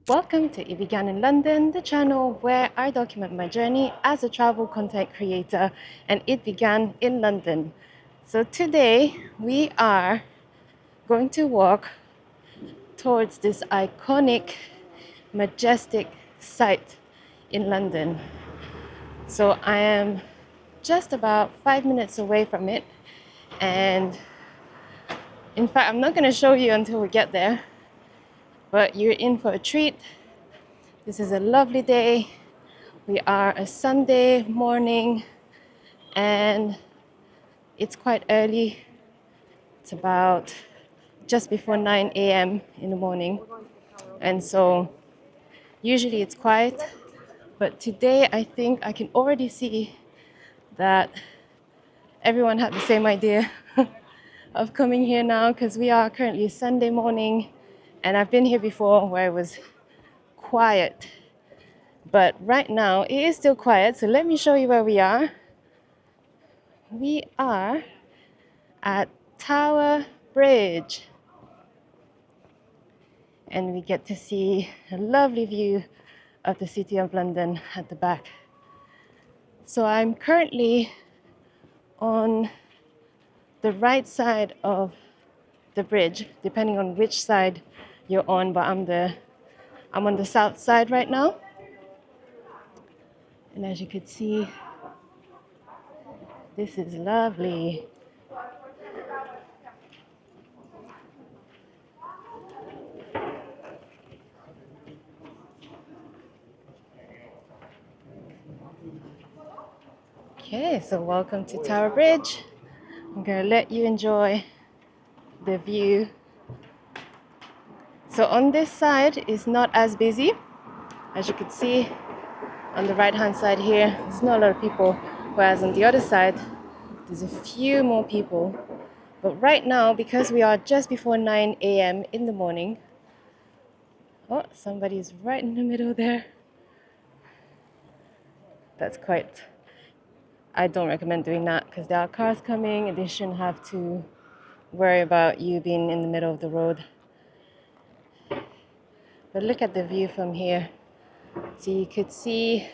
Welcome to It Began in London, the channel where I document my journey as a travel content creator, and it began in London. So today we are going to walk towards this iconic, majestic site in London. So I am just about 5 minutes away from it, and in fact, I'm not going to show you until we get there, but you're in for a treat. This is a lovely day. We are a Sunday morning and it's quite early. It's about just before 9 a.m. in the morning. And so usually it's quiet, but today I think I can already see that everyone had the same idea of coming here now, because we are currently Sunday morning and I've been here before where it was quiet. But right now it is still quiet, so let me show you where we are. We are at Tower Bridge and we get to see a lovely view of the City of London at the back. So I'm currently on the right side of the bridge, depending on which side you're on, but I'm on the south side right now. And as you could see, this is lovely. Okay, so welcome to Tower Bridge. I'm gonna let you enjoy the view. So on this side is not as busy. As you can see on the right hand side here, there's not a lot of people, whereas on the other side there's a few more people. But right now, because we are just before 9 a.m. in the morning, oh, somebody's right in the middle there. That's quite, I don't recommend doing that because there are cars coming and they shouldn't have to worry about you being in the middle of the road. But look at the view from here. So you could see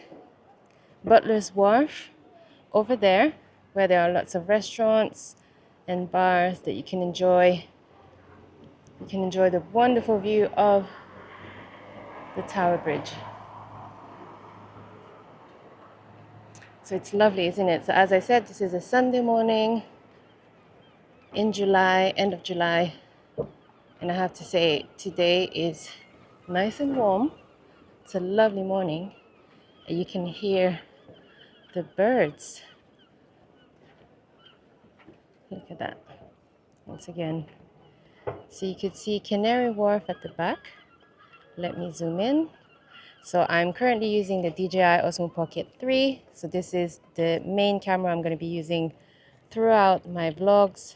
Butler's Wharf over there, where there are lots of restaurants and bars that you can enjoy. You can enjoy the wonderful view of the Tower Bridge. So it's lovely, isn't it? So as I said, this is a Sunday morning in July, end of July. And I have to say, today is nice and warm. It's a lovely morning. And you can hear the birds. Look at that. Once again. So you could see Canary Wharf at the back. Let me zoom in. So I'm currently using the DJI Osmo Pocket 3. So this is the main camera I'm going to be using throughout my vlogs.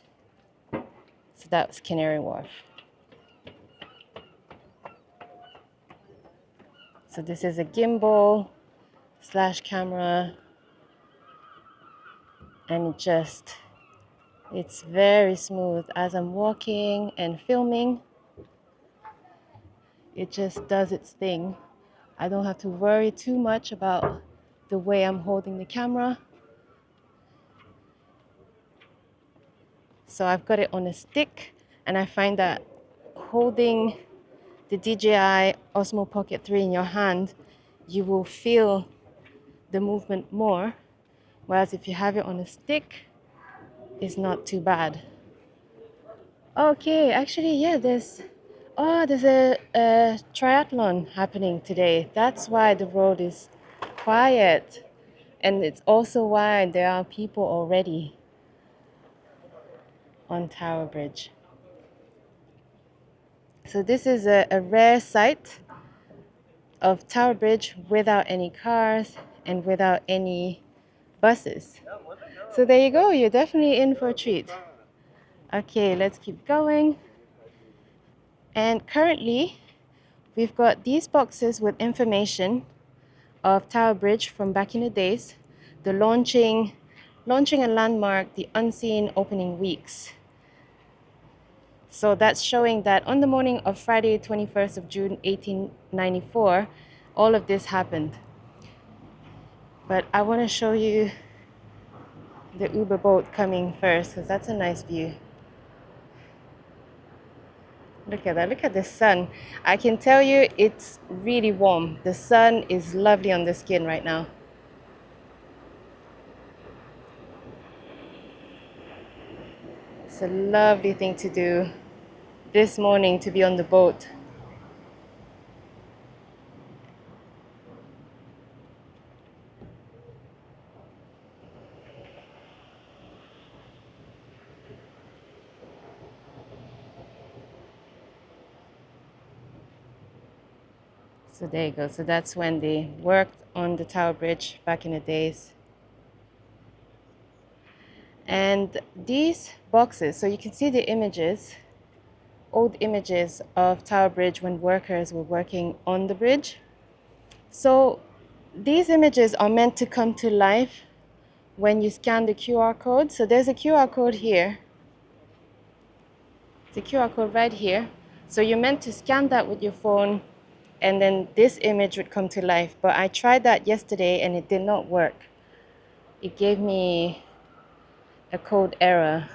So that's Canary Wharf. So this is a gimbal / camera, and it's very smooth. As I'm walking and filming, it just does its thing. I don't have to worry too much about the way I'm holding the camera. So I've got it on a stick, and I find that holding the DJI Osmo Pocket 3 in your hand, you will feel the movement more, whereas if you have it on a stick, it's not too bad. Okay, actually, yeah, there's a triathlon happening today. That's why the road is quiet, and it's also why there are people already on Tower Bridge. So this is a rare sight of Tower Bridge without any cars and without any buses. So there you go, you're definitely in for a treat. Okay, let's keep going. And currently, we've got these boxes with information of Tower Bridge from back in the days, the launching and landmark, the unseen opening weeks. So that's showing that on the morning of Friday, 21st of June, 1894, all of this happened. But I want to show you the Uber boat coming first, because that's a nice view. Look at that, look at the sun. I can tell you it's really warm. The sun is lovely on the skin right now. It's a lovely thing to do this morning, to be on the boat. So there you go. So that's when they worked on the Tower Bridge back in the days. And these boxes, so you can see the images, old images of Tower Bridge when workers were working on the bridge. So these images are meant to come to life when you scan the QR code. So there's a QR code here. The QR code right here. So you're meant to scan that with your phone, and then this image would come to life. But I tried that yesterday and it did not work. It gave me a code error.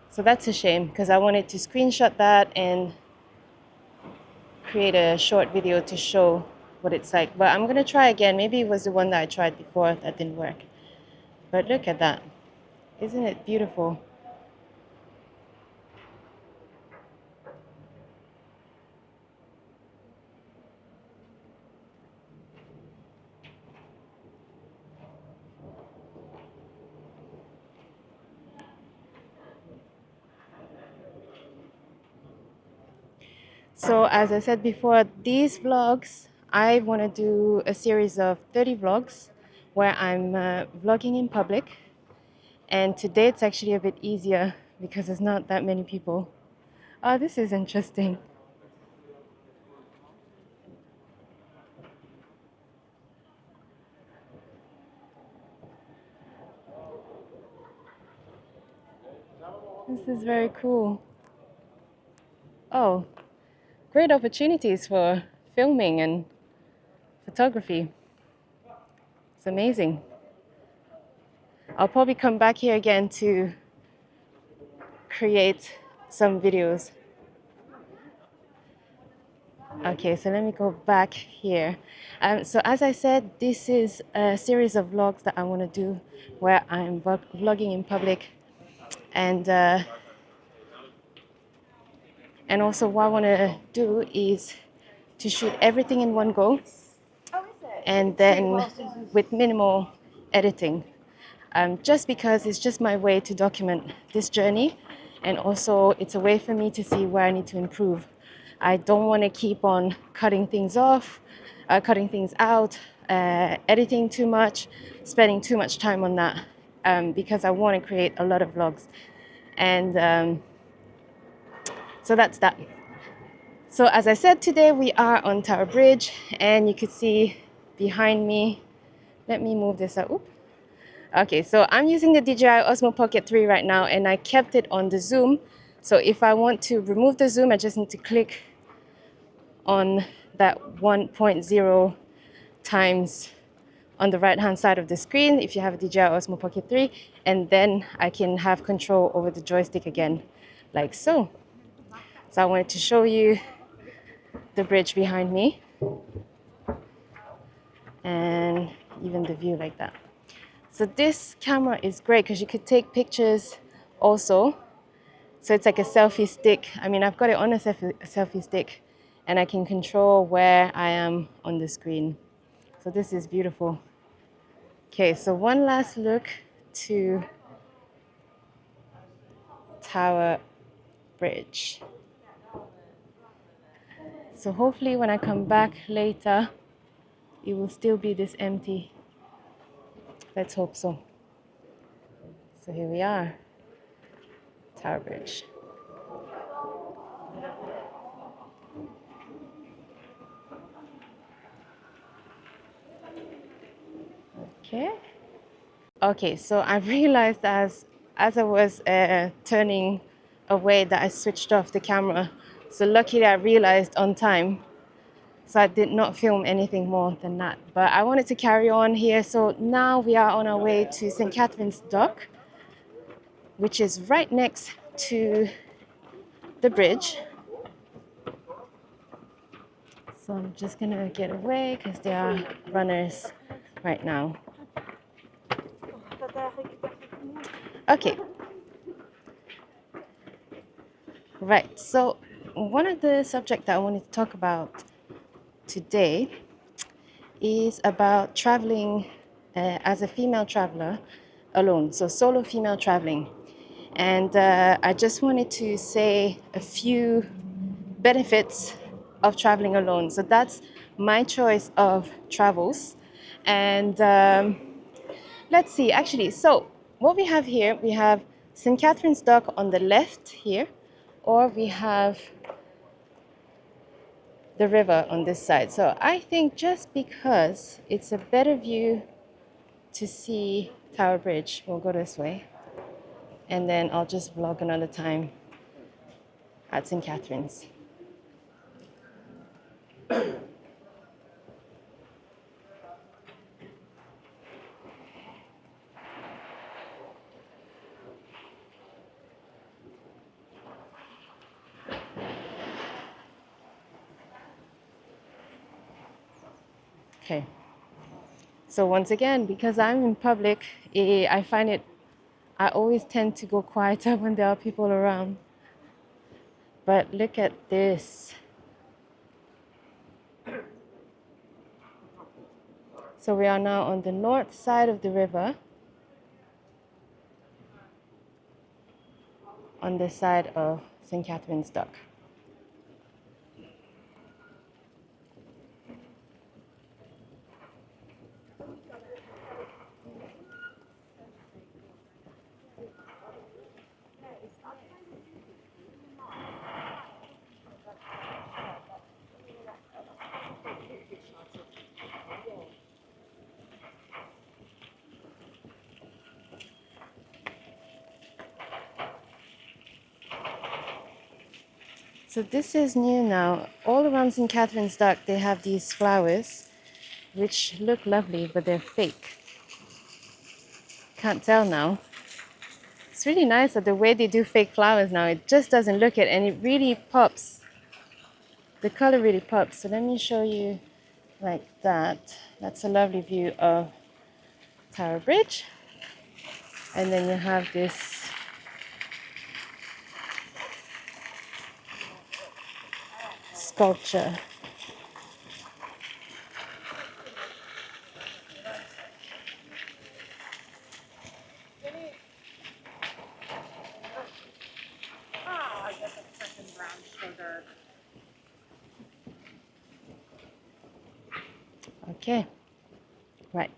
So that's a shame, because I wanted to screenshot that and create a short video to show what it's like. But I'm gonna try again. Maybe it was the one that I tried before that didn't work. But look at that. Isn't it beautiful? So as I said before, these vlogs, I want to do a series of 30 vlogs where I'm vlogging in public. And today it's actually a bit easier because there's not that many people. Oh, this is interesting. This is very cool. Oh, great opportunities for filming and photography. It's amazing. I'll probably come back here again to create some videos. Okay, so let me go back here. So as I said, this is a series of vlogs that I want to do where I'm vlogging in public, and also what I want to do is to shoot everything in one go, and then with minimal editing. Just because it's just my way to document this journey, and also it's a way for me to see where I need to improve. I don't want to keep on cutting things off, cutting things out, editing too much, spending too much time on that, because I want to create a lot of vlogs. And so that's that. So as I said, today we are on Tower Bridge, and you could see behind me, let me move this up. Oop. Okay, so I'm using the DJI Osmo Pocket 3 right now, and I kept it on the zoom. So if I want to remove the zoom, I just need to click on that 1.0 times on the right hand side of the screen if you have a DJI Osmo Pocket 3, and then I can have control over the joystick again, like so. So I wanted to show you the bridge behind me and even the view like that. So this camera is great because you could take pictures also. So it's like a selfie stick. I mean, I've got it on a selfie stick, and I can control where I am on the screen. So this is beautiful. Okay, so one last look to Tower Bridge. So hopefully when I come back later, it will still be this empty. Let's hope so. So here we are, Tower Bridge. Okay. Okay, so I realized as I was turning away that I switched off the camera. So luckily I realized on time. So I did not film anything more than that. But I wanted to carry on here. So now we are on our way to St. Katharine's Dock, which is right next to the bridge. So I'm just gonna get away because there are runners right now. Okay. Right. So one of the subjects that I wanted to talk about today is about traveling as a female traveler alone. So solo female traveling. And I just wanted to say a few benefits of traveling alone. So that's my choice of travels. And let's see, actually, so what we have here, we have St. Katharine's Dock on the left here, or we have the river on this side. So I think just because it's a better view to see Tower Bridge, we'll go this way. And then I'll just vlog another time at St. Katharine's. Okay. So once again, because I'm in public, I find it, I always tend to go quieter when there are people around. But look at this. So we are now on the north side of the river, on the side of St. Katharine's Dock. So this is new now. All around St. Katharine's Dock, they have these flowers, which look lovely, but they're fake. Can't tell now. It's really nice that the way they do fake flowers now, it just doesn't look it, and it really pops. The color really pops. So let me show you like that. That's a lovely view of Tower Bridge. And then you have this sculpture. Okay, right.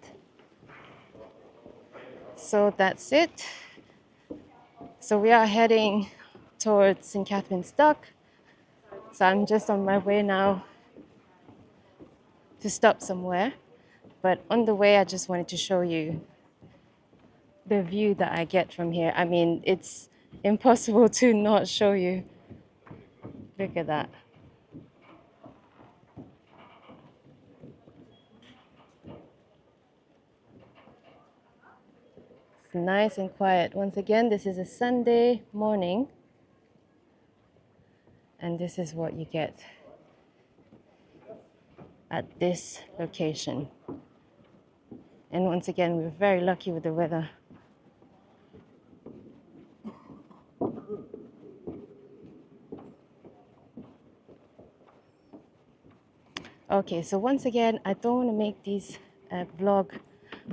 So that's it. So we are heading towards St. Katharine's Dock. So I'm just on my way now to stop somewhere. But on the way, I just wanted to show you the view that I get from here. I mean, it's impossible to not show you. Look at that. It's nice and quiet. Once again, this is a Sunday morning. And this is what you get at this location. And once again, we're very lucky with the weather. Okay, so once again, I don't want to make these vlog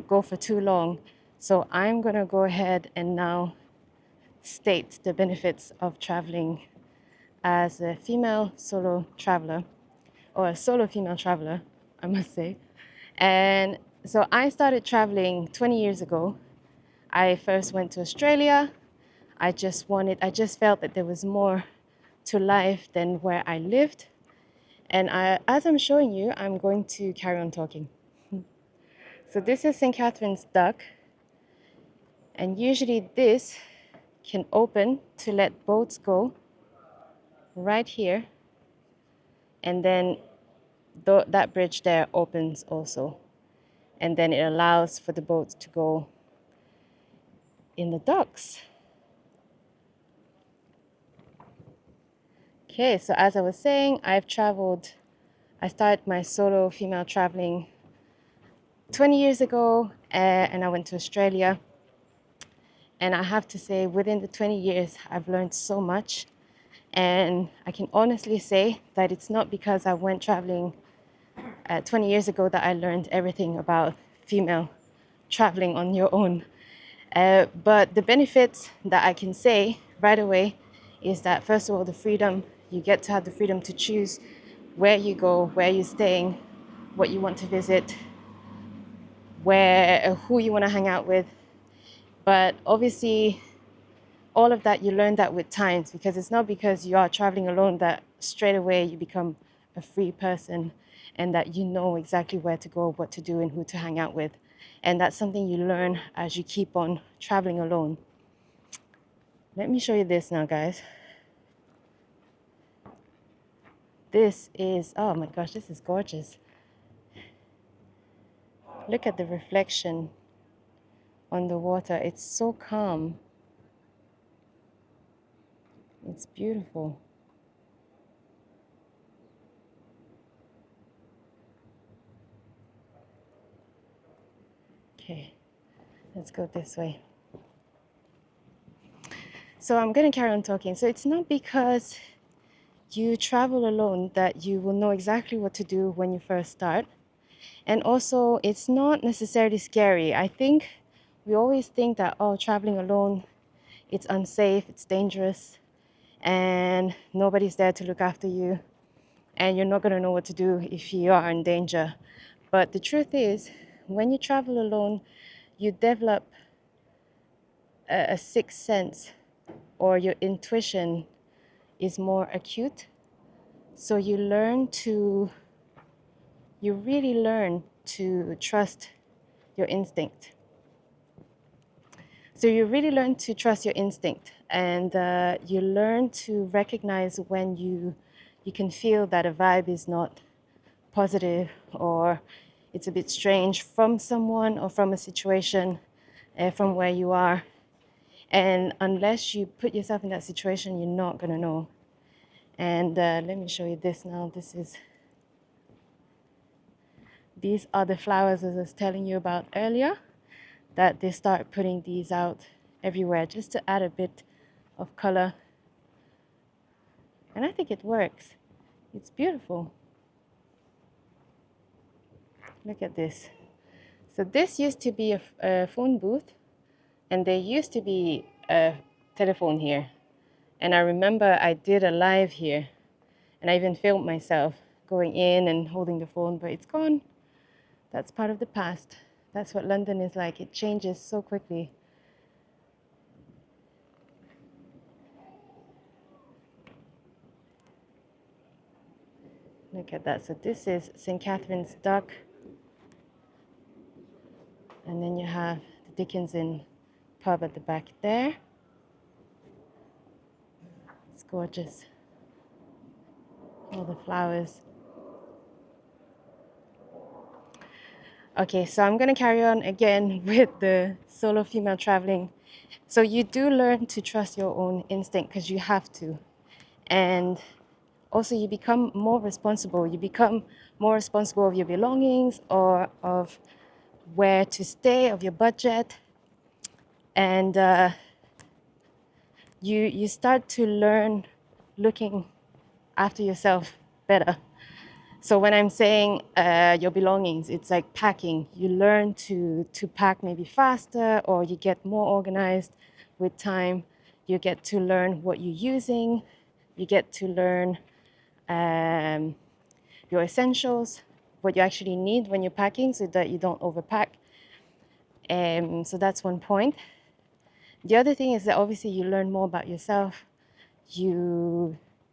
go for too long. So I'm going to go ahead and now state the benefits of traveling as a female solo traveler, or a solo female traveler, I must say. And so I started traveling 20 years ago. I first went to Australia. I just felt that there was more to life than where I lived. And as I'm showing you, I'm going to carry on talking. So this is St. Katharine's Dock. And usually this can open to let boats go right here, and then that bridge there opens also, and then it allows for the boats to go in the docks. Okay, so as I was saying, I started my solo female traveling 20 years ago, and I went to Australia. And I have to say, within the 20 years, I've learned so much. And I can honestly say that it's not because I went traveling 20 years ago that I learned everything about female traveling on your own. But the benefits that I can say right away is that, first of all, the freedom. You get to have the freedom to choose where you go, where you're staying, what you want to visit, who you want to hang out with. But obviously, all of that, you learn that with times, because it's not because you are traveling alone that straight away you become a free person and that you know exactly where to go, what to do, and who to hang out with. And that's something you learn as you keep on traveling alone. Let me show you this now, guys. This is, oh my gosh, this is gorgeous. Look at the reflection on the water. It's so calm. It's beautiful. Okay, let's go this way. So I'm going to carry on talking. So it's not because you travel alone that you will know exactly what to do when you first start. And also, it's not necessarily scary. I think we always think that, oh, traveling alone, it's unsafe, it's dangerous, and nobody's there to look after you, and you're not going to know what to do if you are in danger. But the truth is, when you travel alone, you develop a sixth sense, or your intuition is more acute. So you really learn to trust your instinct. So you really learn to trust your instinct, and you learn to recognize when you can feel that a vibe is not positive, or it's a bit strange from someone or from a situation, from where you are. And unless you put yourself in that situation, you're not going to know. And let me show you this now. These are the flowers, as I was telling you about earlier, that they start putting these out everywhere just to add a bit of color. And I think it works. It's beautiful. Look at this. So this used to be a phone booth, and there used to be a telephone here. And I remember I did a live here, and I even filmed myself going in and holding the phone, but it's gone. That's part of the past. That's what London is like. It changes so quickly. Look at that. So this is St-Katharine's Dock. And then you have the Dickens Inn pub at the back there. It's gorgeous. All the flowers. Okay, so I'm going to carry on again with the solo female traveling. So you do learn to trust your own instinct, because you have to. And also you become more responsible. You become more responsible of your belongings, or of where to stay, of your budget. And you start to learn looking after yourself better. So when I'm saying your belongings, it's like packing. You learn to pack maybe faster, or you get more organized with time. You get to learn what you're using. You get to learn your essentials, what you actually need when you're packing, so that you don't overpack. So that's one point. The other thing is that obviously you learn more about yourself.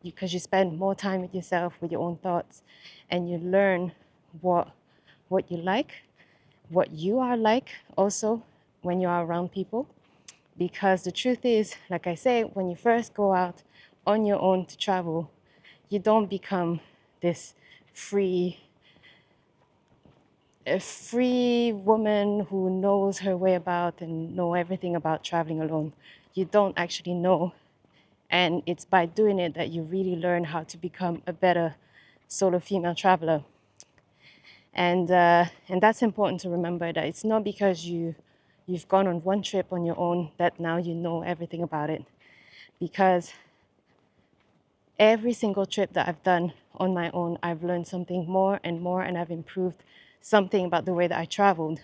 Because you spend more time with yourself, with your own thoughts, and you learn what you like, what you are like also when you are around people. Because the truth is, like I say, when you first go out on your own to travel, you don't become this free a free woman who knows her way about and know everything about traveling alone. You don't actually know. And it's by doing it that you really learn how to become a better solo female traveler. And that's important to remember, that it's not because you've gone on one trip on your own that now you know everything about it. Because every single trip that I've done on my own, I've learned something more and more, and I've improved something about the way that I traveled.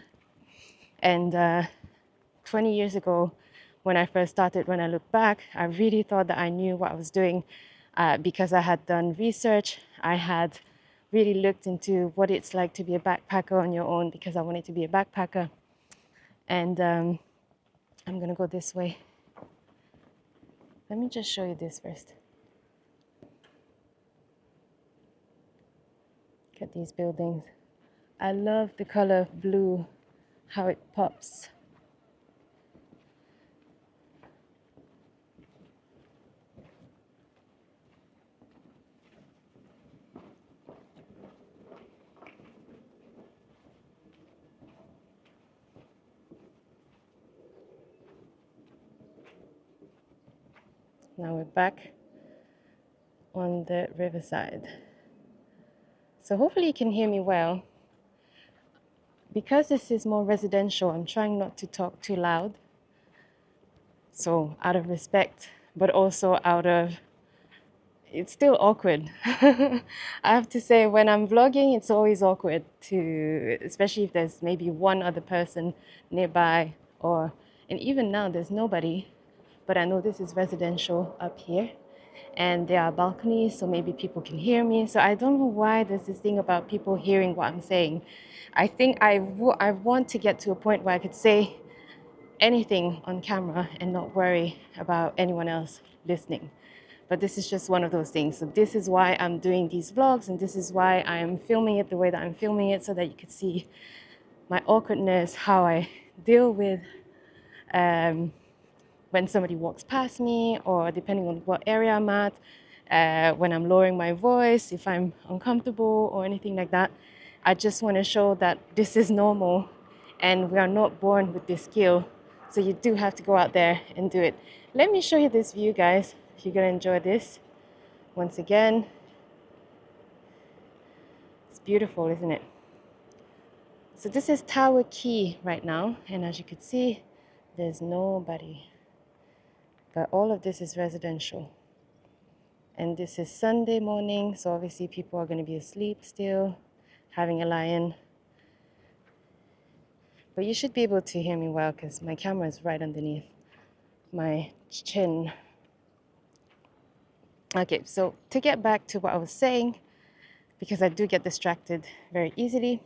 And 20 years ago, when I first started, when I look back, I really thought that I knew what I was doing, because I had done research. I had really looked into what it's like to be a backpacker on your own, because I wanted to be a backpacker. And I'm going to go this way. Let me just show you this first. Look at these buildings. I love the color blue, how it pops. Now we're back on the riverside. So hopefully you can hear me well. Because this is more residential, I'm trying not to talk too loud. So out of respect, but also out of, it's still awkward. I have to say, when I'm vlogging, it's always awkward to, especially if there's maybe one other person nearby, and even now there's nobody, but I know this is residential up here. And there are balconies, so maybe people can hear me. So I don't know why there's this thing about people hearing what I'm saying. I think I want to get to a point where I could say anything on camera and not worry about anyone else listening. But this is just one of those things. So this is why I'm doing these vlogs, and this is why I'm filming it the way that I'm filming it, so that you could see my awkwardness, how I deal with when somebody walks past me, or depending on what area I'm at, when I'm lowering my voice, if I'm uncomfortable or anything like that. I just want to show that this is normal and we are not born with this skill. So you do have to go out there and do it. Let me show you this view, guys. If you're going to enjoy this. Once again, it's beautiful, isn't it? So this is Tower Key right now. And as you can see, there's nobody. But all of this is residential. And this is Sunday morning, so obviously people are going to be asleep still, having a lie-in. But you should be able to hear me well, because my camera is right underneath my chin. Okay, so to get back to what I was saying, because I do get distracted very easily,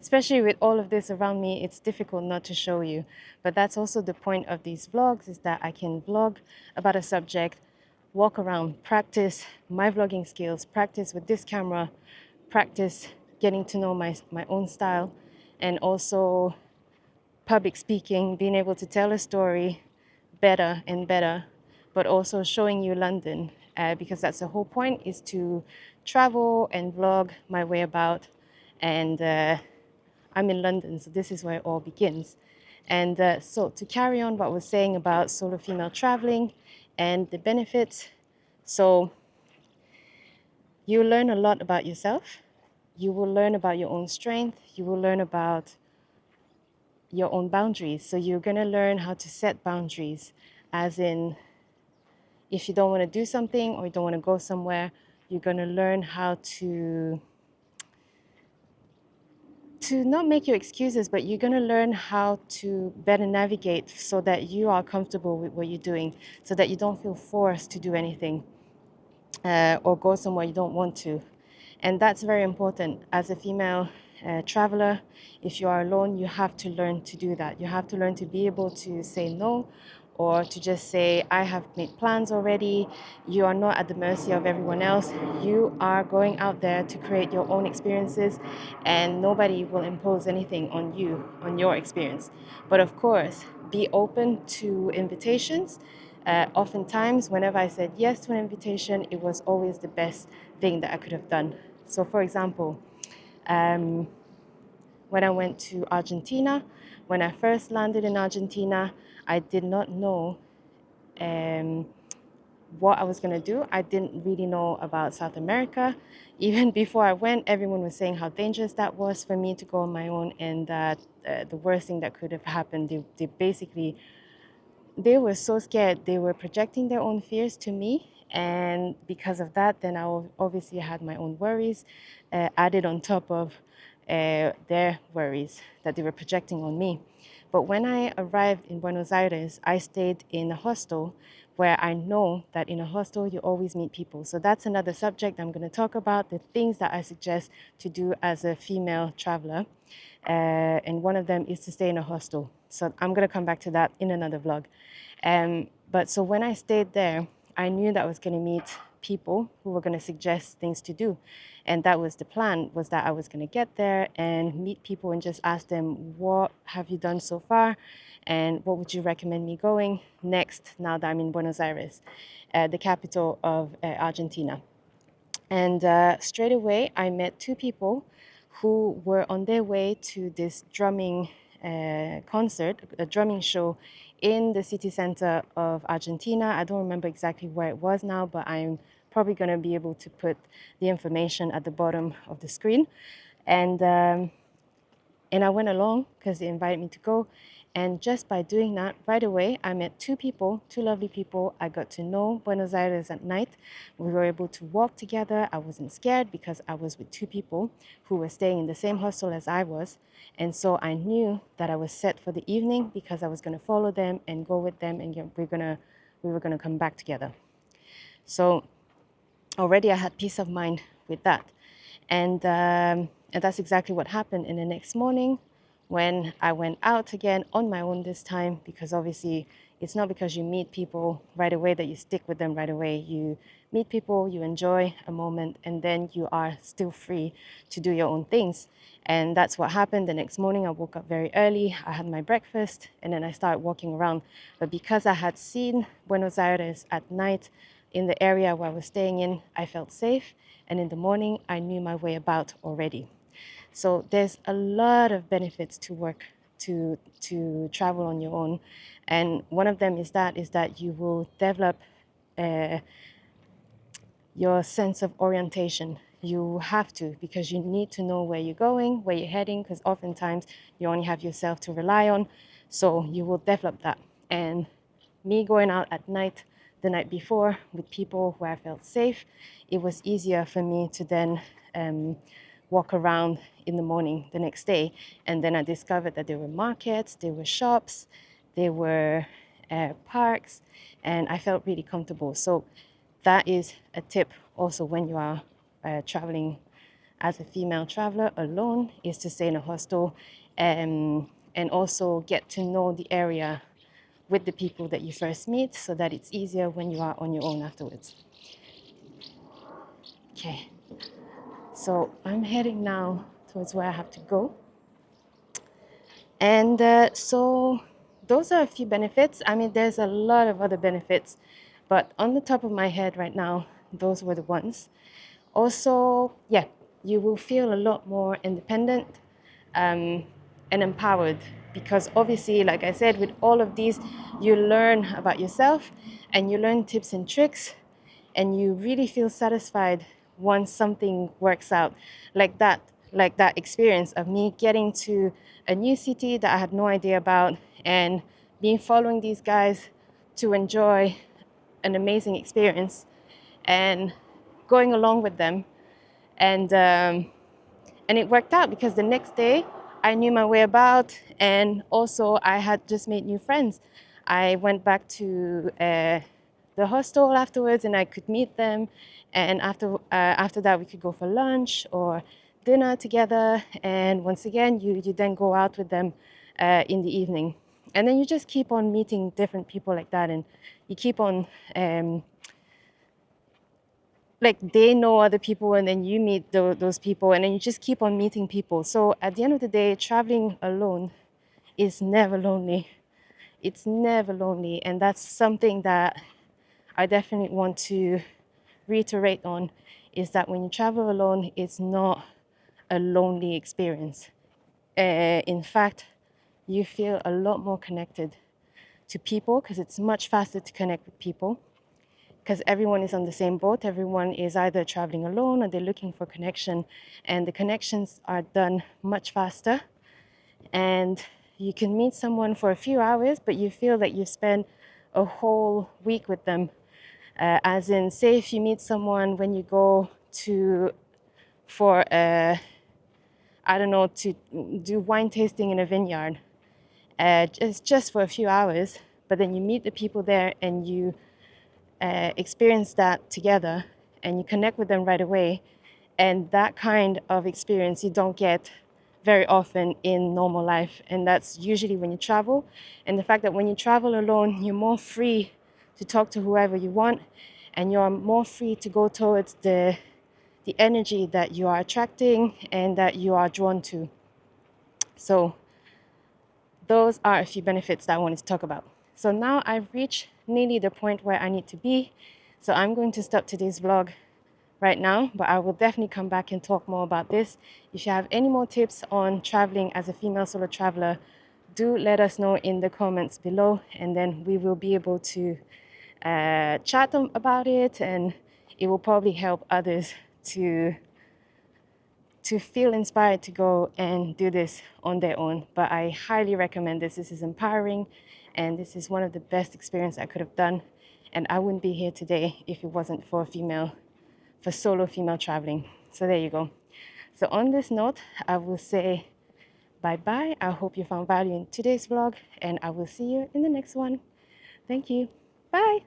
especially with all of this around me, it's difficult not to show you. But that's also the point of these vlogs, is that I can vlog about a subject, walk around, practice my vlogging skills, practice with this camera, practice getting to know my own style, and also public speaking, being able to tell a story better and better, but also showing you London, because that's the whole point, is to travel and vlog my way about. And I'm in London, so this is where it all begins. And so to carry on what I was saying about solo female traveling and the benefits, so you learn a lot about yourself. You will learn about your own strength. You will learn about your own boundaries. So you're going to learn how to set boundaries, as in, if you don't want to do something or you don't want to go somewhere, you're going to learn how to not make your excuses, but you're going to learn how to better navigate so that you are comfortable with what you're doing, so that you don't feel forced to do anything or go somewhere you don't want to. And that's very important. As a female traveler, if you are alone, you have to learn to do that. You have to learn to be able to say no, or to just say, I have made plans already. You are not at the mercy of everyone else. You are going out there to create your own experiences, and nobody will impose anything on you, on your experience. But of course, be open to invitations. Oftentimes, whenever I said yes to an invitation, it was always the best thing that I could have done. So, for example, um, when I went to Argentina, when I first landed in Argentina, I did not know um, what I was going to do. I didn't really know about South America. Even before I went, everyone was saying how dangerous that was for me to go on my own, and that the worst thing that could have happened, they basically they were so scared. They were projecting their own fears to me. And because of that, then obviously had my own worries added on top of their worries that they were projecting on me. But when I arrived in Buenos Aires, I stayed in a hostel where I know that in a hostel you always meet people. So that's another subject I'm going to talk about, the things that I suggest to do as a female traveler. And one of them is to stay in a hostel. So I'm going to come back to that in another vlog. But so when I stayed there, I knew that I was going to meet people who were going to suggest things to do. And that was the plan, was that I was going to get there and meet people and just ask them, what have you done so far? And what would you recommend me going next now that I'm in Buenos Aires, the capital of Argentina? And straight away, I met two people who were on their way to this drumming concert, a drumming show in the city center of Argentina. I don't remember exactly where it was now, but I'm probably going to be able to put the information at the bottom of the screen. And I went along because they invited me to go. And just by doing that, right away, I met two people, two lovely people. I got to know Buenos Aires at night. We were able to walk together. I wasn't scared because I was with two people who were staying in the same hostel as I was. And so I knew that I was set for the evening because I was going to follow them and go with them, and we were going to come back together. So already I had peace of mind with that. And that's exactly what happened. In the next morning, when I went out again on my own this time, because obviously it's not because you meet people right away that you stick with them right away. You meet people, you enjoy a moment, and then you are still free to do your own things. And that's what happened. The next morning, I woke up very early, I had my breakfast, and then I started walking around. But because I had seen Buenos Aires at night, in the area where I was staying in, I felt safe, and in the morning, I knew my way about already. So there's a lot of benefits to work to travel on your own, and one of them is that you will develop uh, your sense of orientation. You have to, because you need to know where you're going, where you're heading, because oftentimes you only have yourself to rely on. So you will develop that. And me going out at night, the night before, with people where I felt safe, it was easier for me to then walk around in the morning the next day. And then I discovered that there were markets, there were shops, there were parks, and I felt really comfortable. So that is a tip also when you are traveling as a female traveler alone, is to stay in a hostel, and also get to know the area with the people that you first meet, so that it's easier when you are on your own afterwards. Okay, so I'm heading now towards where I have to go. And so those are a few benefits. I mean, there's a lot of other benefits, but on the top of my head right now, those were the ones. Also, yeah, you will feel a lot more independent and empowered, because obviously, like I said, with all of these, you learn about yourself and you learn tips and tricks, and you really feel satisfied once something works out, like that experience of me getting to a new city that I had no idea about, and being following these guys to enjoy an amazing experience and going along with them. And it worked out because the next day I knew my way about, and also I had just made new friends. I went back to the hostel afterwards, and I could meet them. And after that, we could go for lunch or dinner together. And once again, you then go out with them in the evening. And then you just keep on meeting different people like that, and you keep on like they know other people, and then you meet those people, and then you just keep on meeting people. So at the end of the day, traveling alone is never lonely. It's never lonely, and that's something that I definitely want to reiterate on, is that when you travel alone, it's not a lonely experience. In fact, you feel a lot more connected to people because it's much faster to connect with people because everyone is on the same boat. Everyone is either traveling alone or they're looking for connection, and the connections are done much faster. And you can meet someone for a few hours, but you feel that you spend a whole week with them. As in, say, if you meet someone when you go to for I don't know, to do wine tasting in a vineyard, just for a few hours, but then you meet the people there and you experience that together and you connect with them right away. And that kind of experience you don't get very often in normal life. And that's usually when you travel. And the fact that when you travel alone, you're more free to talk to whoever you want, and you're more free to go towards the energy that you are attracting and that you are drawn to. So those are a few benefits that I wanted to talk about. So now I've reached nearly the point where I need to be. So I'm going to stop today's vlog right now, but I will definitely come back and talk more about this. If you have any more tips on traveling as a female solo traveler, do let us know in the comments below, and then we will be able to chat about it, and it will probably help others to feel inspired to go and do this on their own. But I highly recommend this. This is empowering, and this is one of the best experiences I could have done. And I wouldn't be here today if it wasn't for solo female traveling. So there you go. So on this note, I will say bye-bye. I hope you found value in today's vlog, and I will see you in the next one. Thank you. Bye.